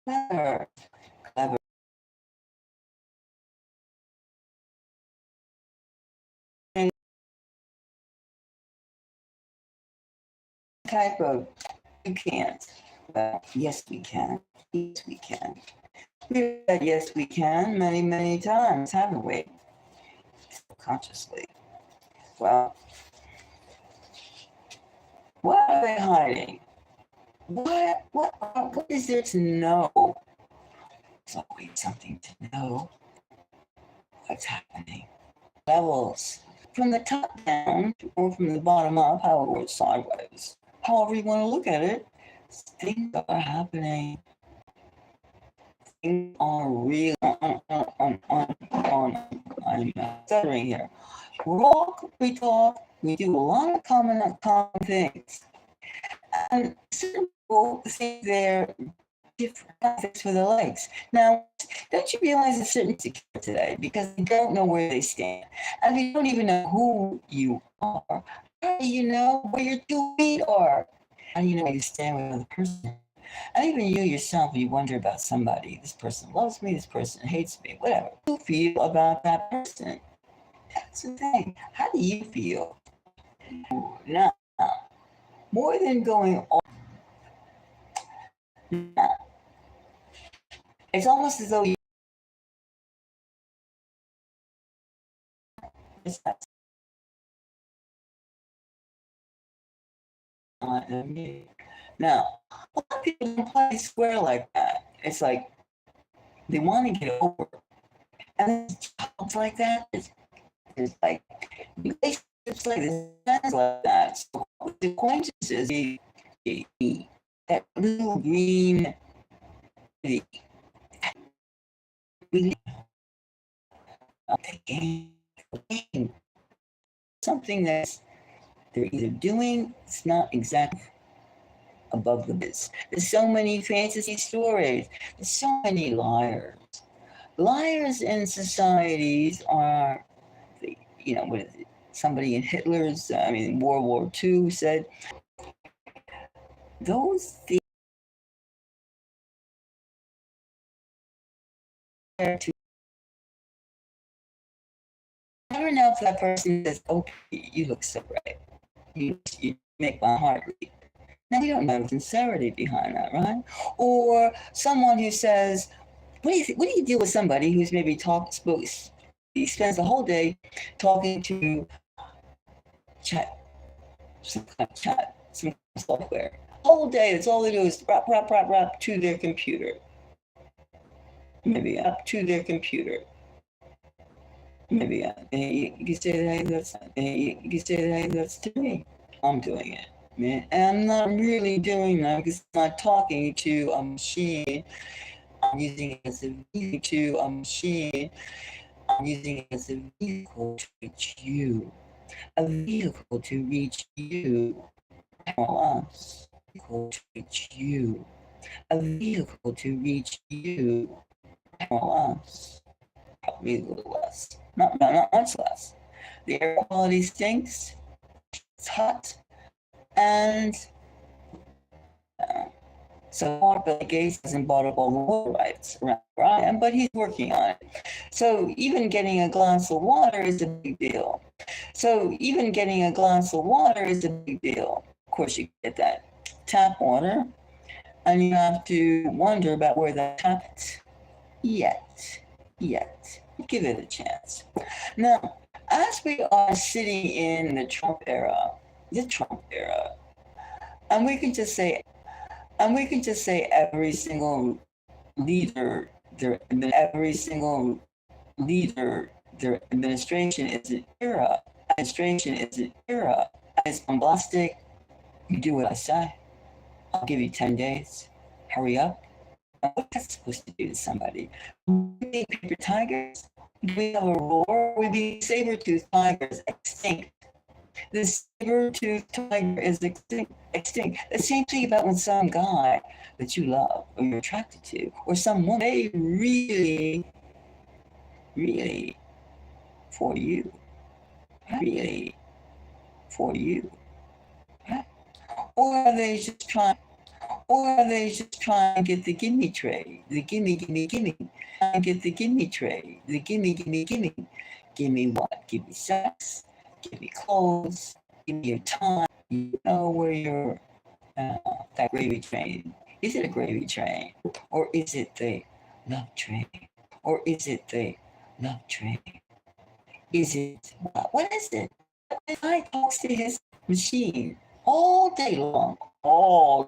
clever, clever. Type of you can't. Well, yes, we can. Yes, we can. We've said yes, we can many, many times, haven't we? Consciously. Well, what are they hiding? What is there to know? There's always something to know. What's happening? Levels. From the top down or from the bottom up, however it's sideways. However you want to look at it, things are happening. Things are real I'm stuttering here. We talk, we do a lot of common things. And certain people think they're different methods for their legs. Now, don't you realize it's certain secure today because they don't know where they stand. And if you don't even know who you are, how do you know where your 2 feet are? How do you know where you stand with another person? And even you yourself, you wonder about somebody. This person loves me, this person hates me, whatever. You feel about that person. That's the thing. How do you feel? Now, more than going on, it's almost as though you now, a lot of people don't play square like that. It's like they want to get over. And jobs like that, it's like relationships like this, friends like that. So the acquaintances, that little green, the game, something that they're either doing, it's not exactly above the biz. There's so many fantasy stories. There's so many liars. Liars in societies are, what is it? Somebody in World War II said, those things are to never know if that person says, okay, you look so bright. You make my heart beat. Now, we don't know the sincerity behind that, right? Or someone who says, what do you deal with somebody who's maybe he spends the whole day talking to some kind of chat, some software. Whole day, that's all they do is rap to their computer. Maybe up to their computer. Maybe you can say that's to me. I'm doing it, man. And I'm not really doing that because I'm not talking to a machine. I'm using it as a vehicle to a machine. I'm using it as a vehicle to reach you. A vehicle to reach you. Us. A vehicle to reach you. A vehicle to reach you. Us. Probably a little less. Not much less. The air quality stinks. It's hot. And so far, Bill Gates hasn't bought up all the water rights around where I am, but he's working on it. So even getting a glass of water is a big deal. Of course, you get that tap water, and you have to wonder about where that tap is. Yet. Give it a chance. Now, as we are sitting in the Trump era, and we can just say every single leader, their administration is an era. It's bombastic. You do what I say. I'll give you 10 days. Hurry up. Now, what's that supposed to do to somebody? We paper tigers? Do we have a roar? We be saber-toothed tigers extinct. The saber-toothed tiger is extinct. The same thing about when some guy that you love or you're attracted to, or some woman, they really for you. Really for you. Or are they just trying Or are they just trying to get the gimme tray? The gimme, gimme, gimme. Trying to get the gimme tray. The gimme, gimme, gimme. Give me what? Give me sex. Give me clothes. Give me your time. You know where your that gravy train. Is it a gravy train? Or is it the love train? Or is it the love train? Is it what is it? The guy talks to his machine all day long, all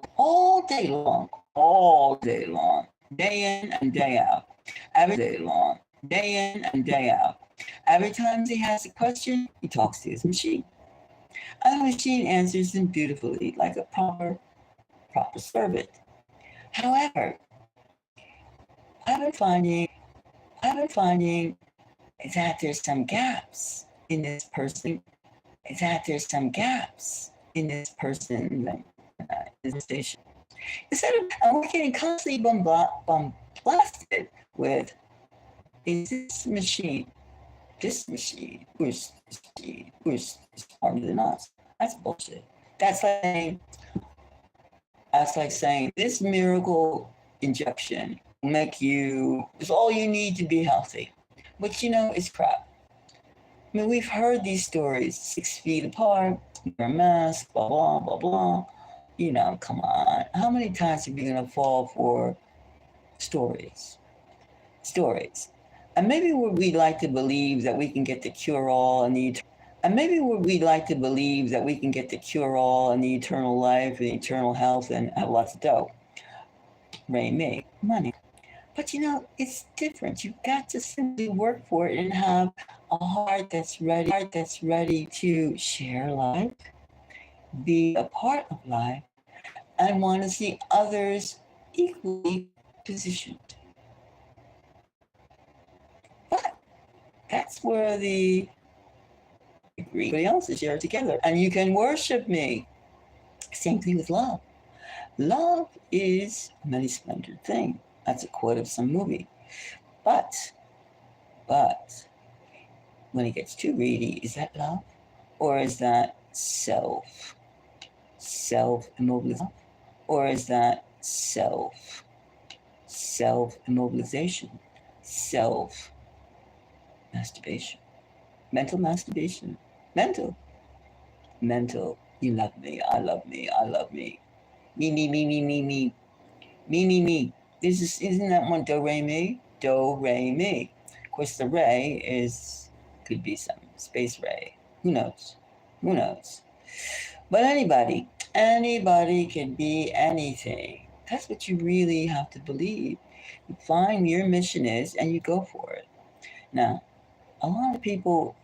day long, all day long, day in and day out, every day long, day in and day out. Every time he has a question, he talks to his machine, and the machine answers him beautifully, like a proper servant. However, I've been finding, I've been finding that there's some gaps in this person. That there's some gaps in this person, in this station. Instead of, and we're getting constantly blasted with, is this machine, who's smarter than us? That's bullshit. That's like saying this miracle injection will make you, it's all you need to be healthy. But it's crap. I mean, we've heard these stories, 6 feet apart, wear a mask, blah, blah, blah, blah. Come on. How many times are we going to fall for stories? And maybe we'd like to believe that we can get the cure-all and the eternal life and eternal health and have lots of dough. Make money. But it's different. You've got to simply work for it and have a heart that's ready to share life, be a part of life, and want to see others equally positioned. But that's where everybody else is here together. And you can worship me. Same thing with love. Love is a many splendored thing. That's a quote of some movie. But when it gets too greedy, is that love? Or is that self-immobilization? Or is that self-immobilization? Self-masturbation? Mental masturbation? Mental. You love me, I love me, I love me. Me. Me. Isn't that one do, re, mi? Do, re, mi. Of course, the re could be some space ray. Who knows? But anybody can be anything. That's what you really have to believe. You find your mission is and you go for it. Now, a lot of people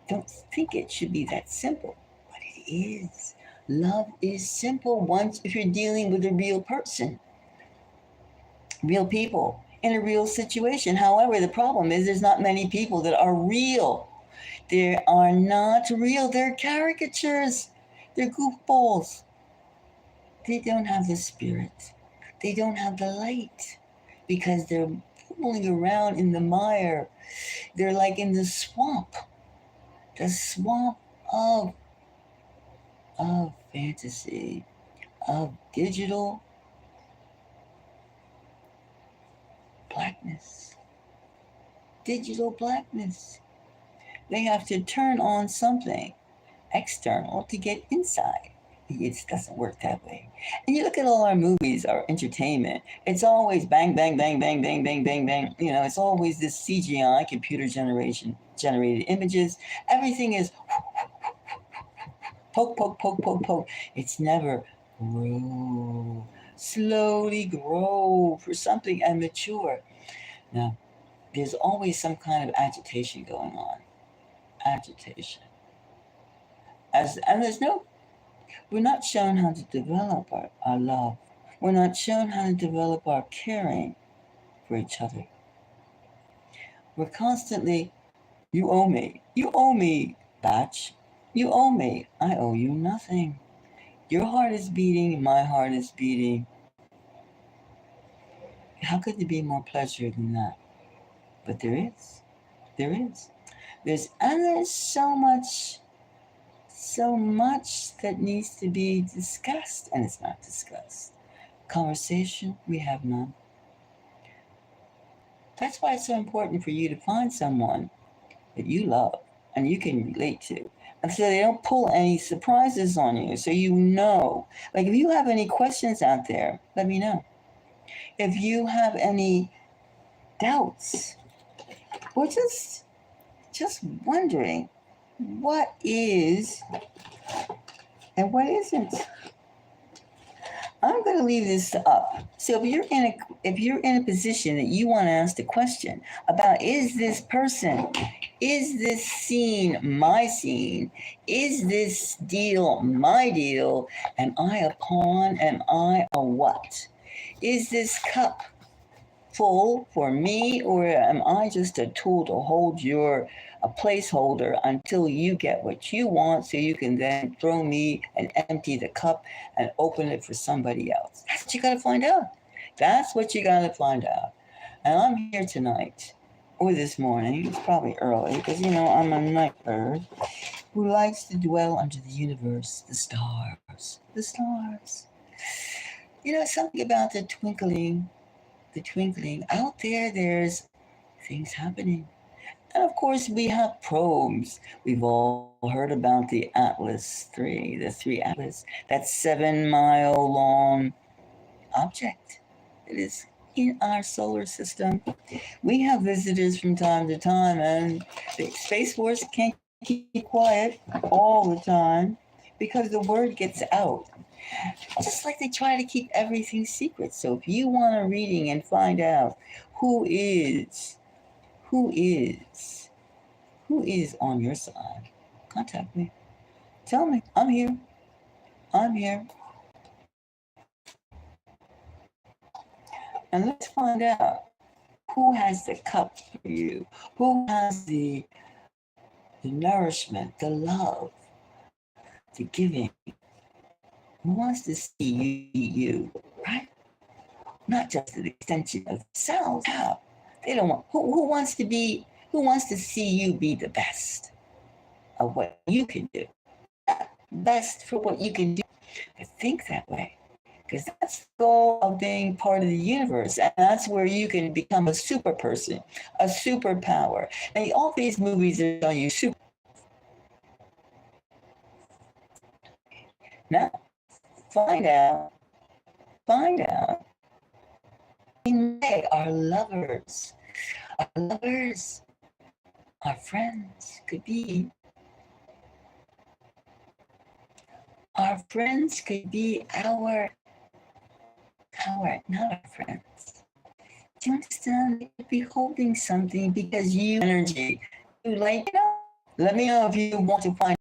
don't think it should be that simple, but it is. Love is simple if you're dealing with a real person, real people in a real situation. However, the problem is there's not many people that are real. They are not real. They're caricatures. They're goofballs. They don't have the spirit. They don't have the light because they're fooling around in the mire. They're like in the swamp of fantasy, of digital blackness. They have to turn on something external to get inside. It doesn't work that way. And you look at all our movies, our entertainment, it's always bang, bang, bang, bang, bang, bang, bang, bang. It's always this CGI, computer generated images. Everything is poke, poke, poke, poke, poke. It's never grow. Slowly grow for something and mature. Now, there's always some kind of agitation going on. We're not shown how to develop our love. We're not shown how to develop our caring for each other. We're constantly, you owe me, batch. You owe me, I owe you nothing. Your heart is beating, my heart is beating. How could there be more pleasure than that? But there is. There's so much that needs to be discussed, and it's not discussed. conversation, we have none. That's why it's so important for you to find someone that you love and you can relate to. And so they don't pull any surprises on you. So you know. Like if you have any questions out there, let me know. If you have any doubts or just wondering what is and what isn't. I'm going to leave this up. So if you're in a position that you want to ask the question about is this person, is this scene my scene, is this deal my deal, am I a pawn, am I a what? Is this cup full for me, or am I just a tool to hold a placeholder until you get what you want so you can then throw me and empty the cup and open it for somebody else? That's what you got to find out. That's what you got to find out. And I'm here tonight, or this morning, it's probably early because, I'm a night bird who likes to dwell under the universe, the stars, the stars. Something about the twinkling out there, there's things happening. And of course, we have probes. We've all heard about the Atlas 3, the 3 Atlas, that 7-mile long object that is in our solar system. We have visitors from time to time, and the Space Force can't keep quiet all the time because the word gets out. Just like they try to keep everything secret. So if you want a reading and find out who is, who is, who is on your side, contact me. Tell me. I'm here. I'm here. And let's find out who has the cup for you, who has the nourishment, the love, the giving, who wants to see you be you, right? Not just an extension of themselves. Yeah. They don't want who wants to see you be the best of what you can do. Best for what you can do. I think that way. Because that's the goal of being part of the universe. And that's where you can become a super person, a superpower. And all these movies are showing you super. Now, find out, find out. They are lovers. Our lovers, our friends could be. Our friends could be not our friends. Do you understand? They could be holding something because you energy. You let me know if you want to find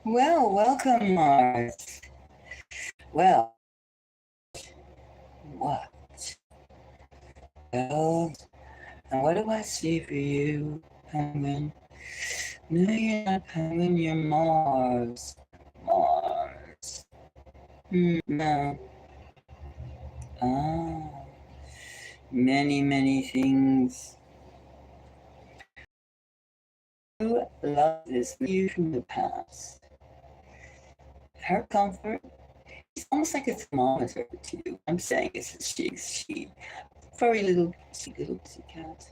Well, welcome, Mars. Well, what? Well, and what do I see for you, Penguin? No, you're not Penguin, you're Mars. Mars. No. Ah, many, many things. You love this you from the past. Her comfort is almost like a thermometer to you. I'm saying it's a she. Furry little, sweet little pussycat.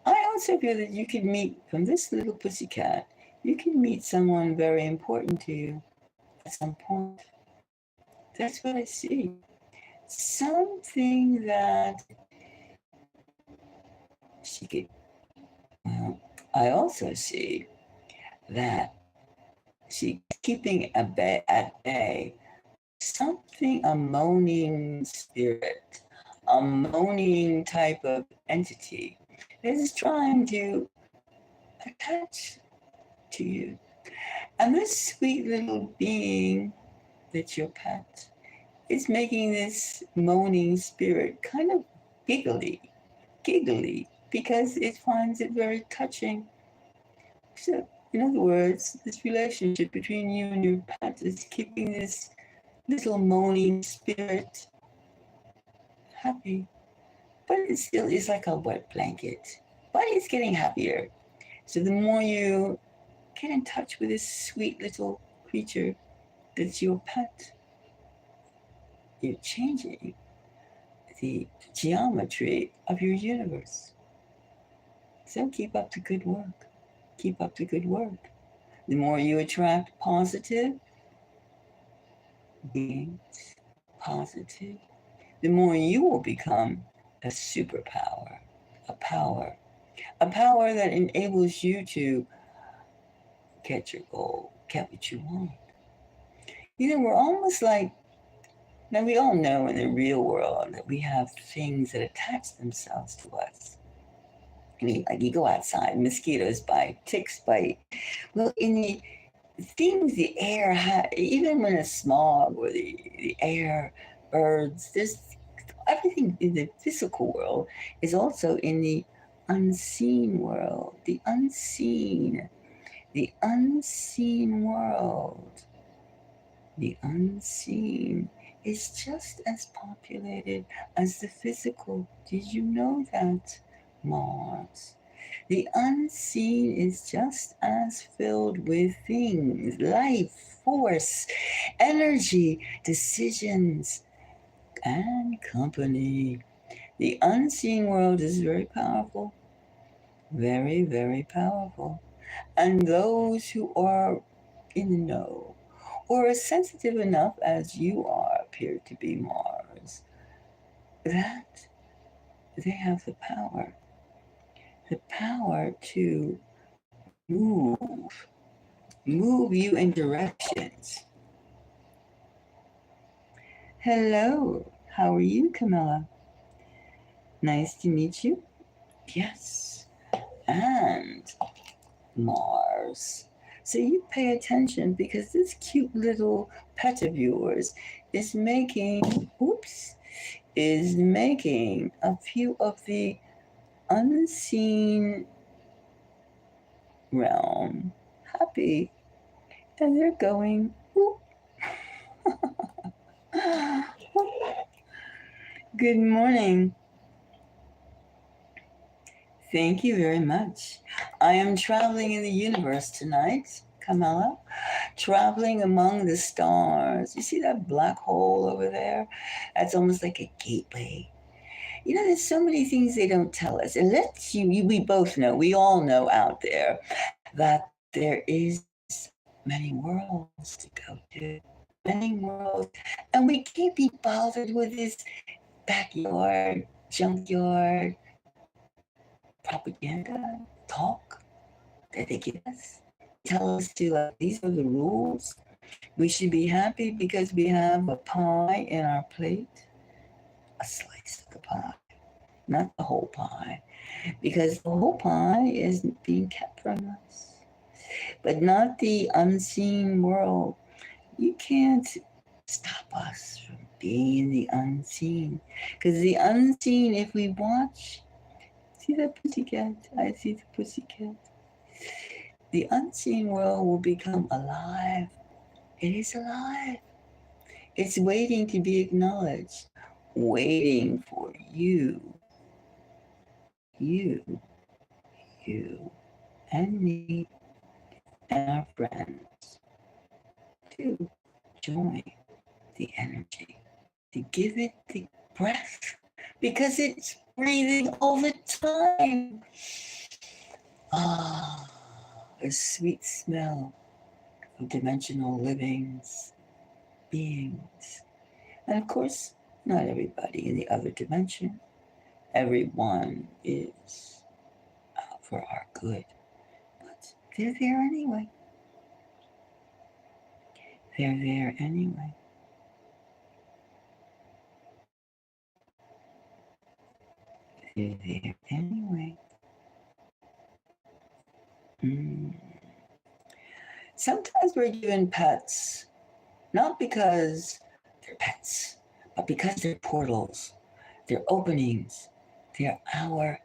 I also feel that you could meet, from this little pussycat, you can meet someone very important to you at some point. That's what I see. Something that she could, well, I also see that she's keeping at bay something, a moaning spirit, a moaning type of entity that is trying to attach to you. And this sweet little being that's your pet is making this moaning spirit kind of giggly, because it finds it very touching. So, in other words, this relationship between you and your pet is keeping this little moaning spirit happy. But it still is like a wet blanket. But it's getting happier. So the more you get in touch with this sweet little creature that's your pet, you're changing the geometry of your universe. So keep up the good work. Keep up the good work. The more you attract positive beings, positive, the more you will become a superpower, a power, a power that enables you to get your goal, get what you want. You know, we're almost like, now we all know in the real world that we have things that attach themselves to us. I mean, like you go outside, mosquitoes bite, ticks bite. Well, in the things, the air, even when it's smog or the air, birds, there's everything in the physical world is also in the unseen world. The unseen world. The unseen is just as populated as the physical. Did you know that, Mars? The unseen is just as filled with things, life, force, energy, decisions, and company. The unseen world is very powerful, very, very powerful. And those who are in the know or as sensitive enough as you are appear to be, Mars, that they have the power to move, move you in directions. Hello, how are you, Camilla? Nice to meet you. Yes, and Mars. So you pay attention because this cute little pet of yours is making, oops, is making a few of the unseen realm happy. And they're going, ooh. Good morning. Thank you very much. I am traveling in the universe tonight, Kamala, traveling among the stars. You see that black hole over there? That's almost like a gateway. You know, there's so many things they don't tell us. And let's we both know, we all know out there that there is many worlds to go to, many worlds. And we can't be bothered with this backyard, junkyard, propaganda talk that they give us. Tell us to, like, these are the rules. We should be happy because we have a pie in our plate, a slice of the pie, not the whole pie, because the whole pie is being kept from us. but not the unseen world. You can't stop us from being in the unseen. Because the unseen, if we watch, see that pussycat? I see the pussycat. The unseen world will become alive. It is alive. It's waiting to be acknowledged, waiting for you, you, you, and me, and our friends to join the energy, to give it the breath, because it's breathing all the time. Ah, a sweet smell of dimensional livings, beings. And of course, not everybody in the other dimension. Everyone is out for our good. But they're there anyway. They're there anyway. They're there anyway. Mm. Sometimes we're given pets, not because they're pets, but because they're portals, they're openings, they're our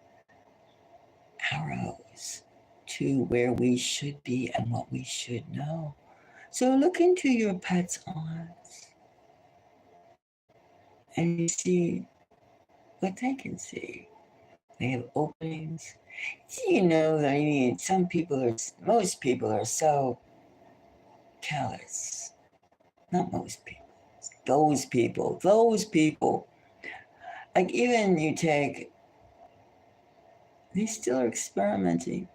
arrows to where we should be and what we should know. So look into your pet's eyes and you see what they can see. They have openings. Do you know that, I mean, most people are so callous. Not most people. Those people. Like even you take, they still are experimenting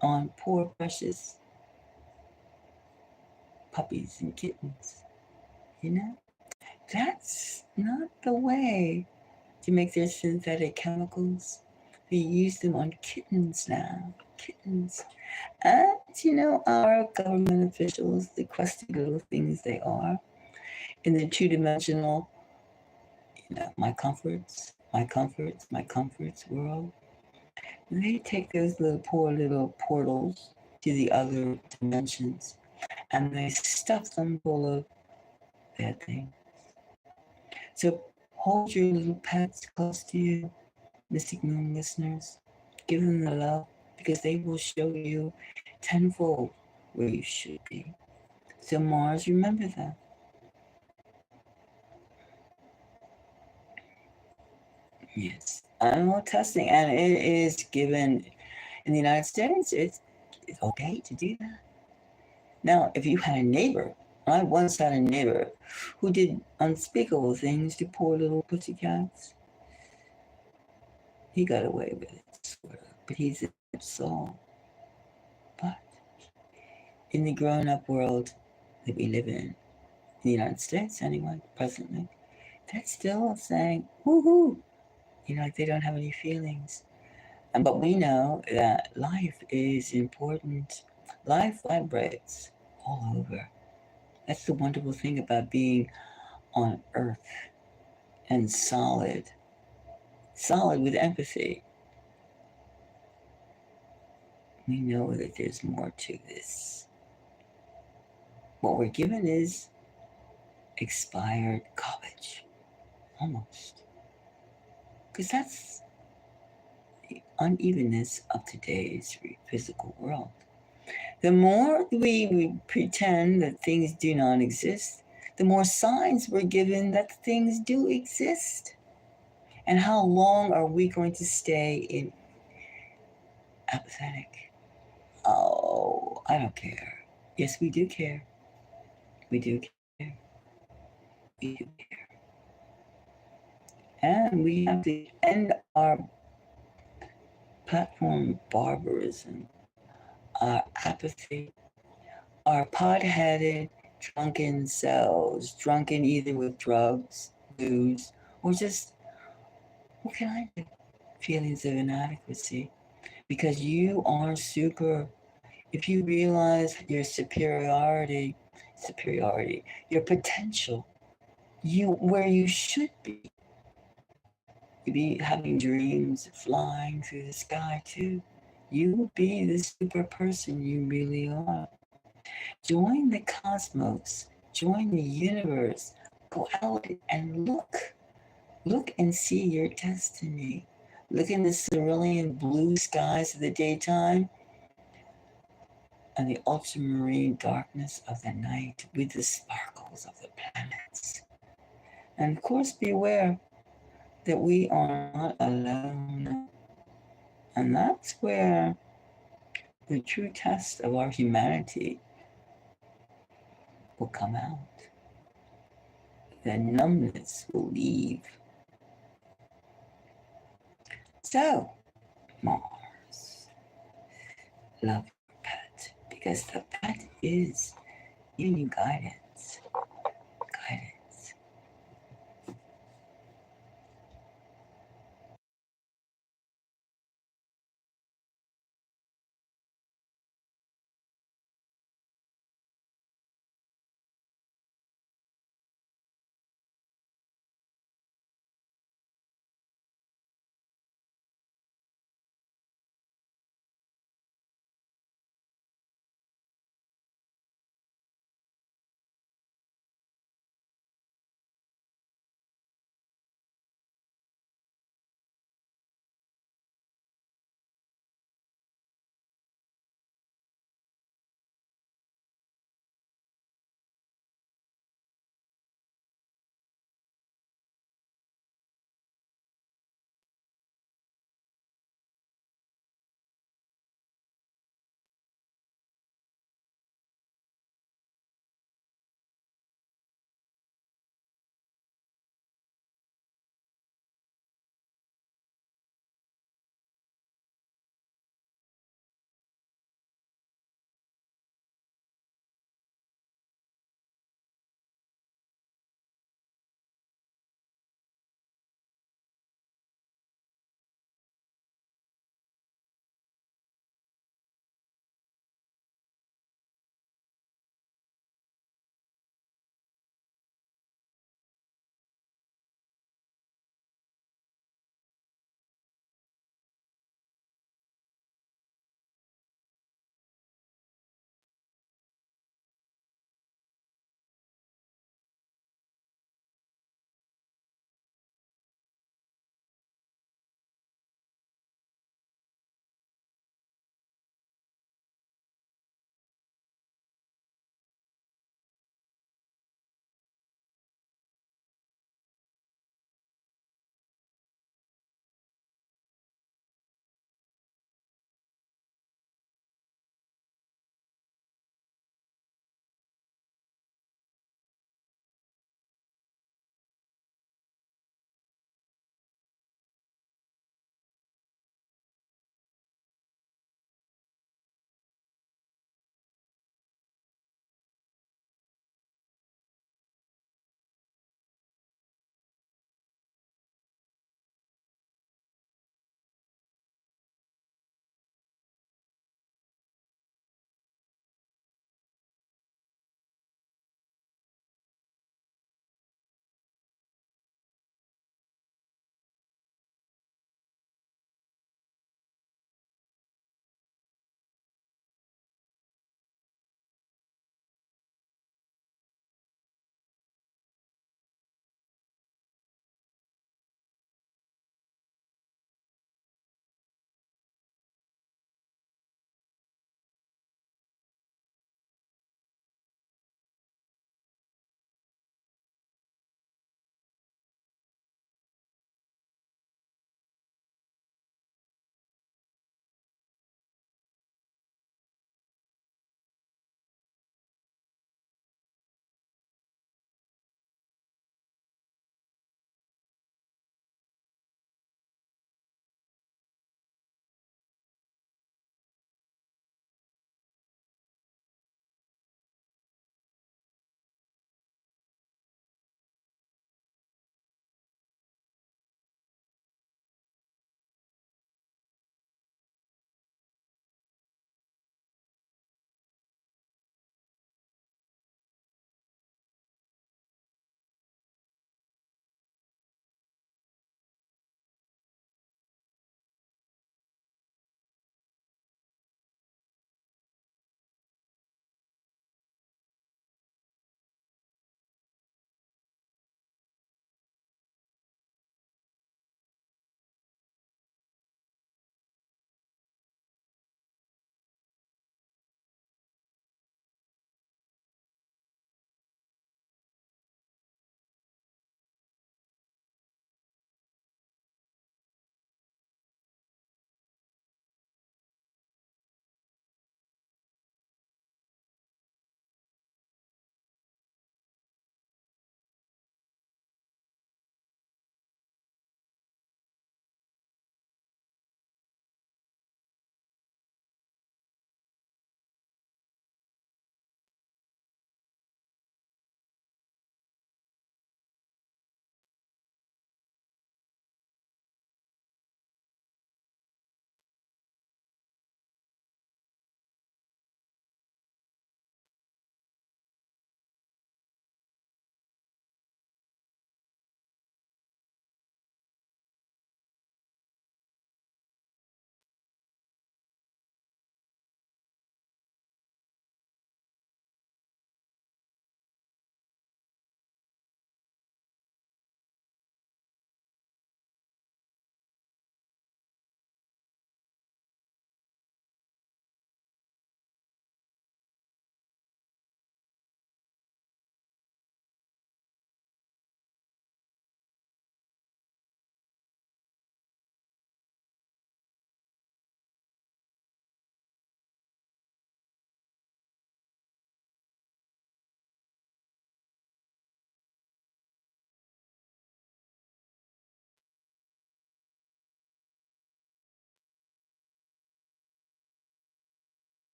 on poor precious puppies and kittens. You know? That's not the way to make their synthetic chemicals. They use them on kittens now. Kittens. And, you know, our government officials, the crusty little things they are, in the two-dimensional, you know, my comforts world, they take those little poor little portals to the other dimensions and they stuff them full of bad things. So hold your little pets close to you, Mystic Moon listeners. Give them the love because they will show you tenfold where you should be. So Mars, remember that. Yes. Animal testing, and it is given in the United States, it's okay to do that. Now, if you had a neighbor, I once had a neighbor who did unspeakable things to poor little pussycats. He got away with it, sort of, but he's a good soul. But in the grown up world that we live in the United States anyway, presently, they're still saying, woohoo, you know, like they don't have any feelings. But we know that life is important. Life vibrates all over. That's the wonderful thing about being on earth and solid with empathy. We know that there's more to this. What we're given is expired college, almost. Because that's the unevenness of today's physical world. The more we pretend that things do not exist, the more signs we're given that things do exist. And how long are we going to stay in apathetic? Oh, I don't care. Yes, we do care. We do care. We do care. And we have to end our platform barbarism, our apathy, our pot-headed, drunken selves, drunken either with drugs, booze, or just, what can I do? Feelings of inadequacy. Because you are super. If you realize your superiority, your potential, you where you should be. You'd be having dreams of flying through the sky too. You will be the super person you really are. Join the cosmos, join the universe, go out and look. Look and see your destiny. Look in the cerulean blue skies of the daytime and the ultramarine darkness of the night with the sparkles of the planets. And of course, be aware that we are not alone. And that's where the true test of our humanity will come out. The numbness will leave. So, Mars, love your pet because the pet is giving you guidance.